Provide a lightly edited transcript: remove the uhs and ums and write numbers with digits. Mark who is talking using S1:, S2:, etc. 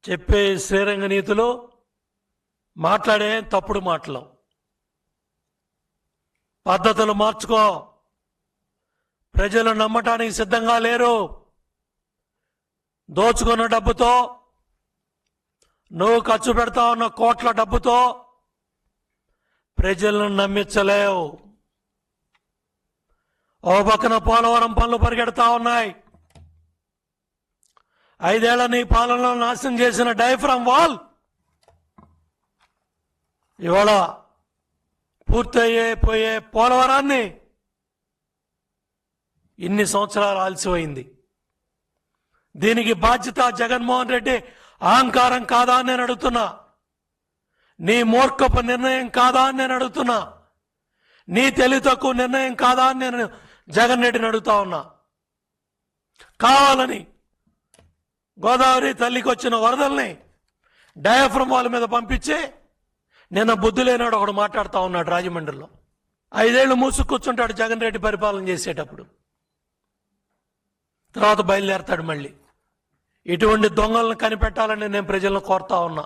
S1: చెప్పే శ్రీరంగ నీతులు మాట్లాడే తప్పుడు మాటలు. పద్ధతులు మార్చుకో. ప్రజలు నమ్మటానికి సిద్ధంగా లేరు. దోచుకున్న డబ్బుతో, నువ్వు ఖర్చు పెడతా ఉన్న కోట్ల డబ్బుతో ప్రజలను నమ్మించలేవు. ఓ పక్కన పోలవరం పనులు పరిగెడతా ఉన్నాయి. 5 ఏళ్ల నీ పాలనలో నాశనం చేసిన డయాఫ్రామ్ వాల్ ఇవాళ పూర్తయిపోయే పోలవరాన్ని ఇన్ని సంవత్సరాలు ఆలస్యమైంది. దీనికి బాధ్యత జగన్మోహన్ రెడ్డి అహంకారం కాదా అని నేను అడుగుతున్నా. నీ మూర్ఖపు నిర్ణయం కాదా అని నేను అడుగుతున్నా. నీ తెలివి తక్కువ నిర్ణయం కాదా అని నేను జగన్ రెడ్డిని అడుగుతా ఉన్నా. కావాలని గోదావరి తల్లికి వచ్చిన వరదల్ని డయాఫ్రమ్ వాల్ మీద పంపించి నిన్న బుద్ధి లేనాడు ఒకడు మాట్లాడుతూ ఉన్నాడు రాజమండ్రిలో. 5 ఏళ్ళు మూసుకు కూర్చుంటాడు జగన్ రెడ్డి పరిపాలన చేసేటప్పుడు. తర్వాత బయలుదేరతాడు మళ్ళీ. ఇటువంటి దొంగలను కనిపెట్టాలని నేను ప్రజలను కోరుతా ఉన్నా.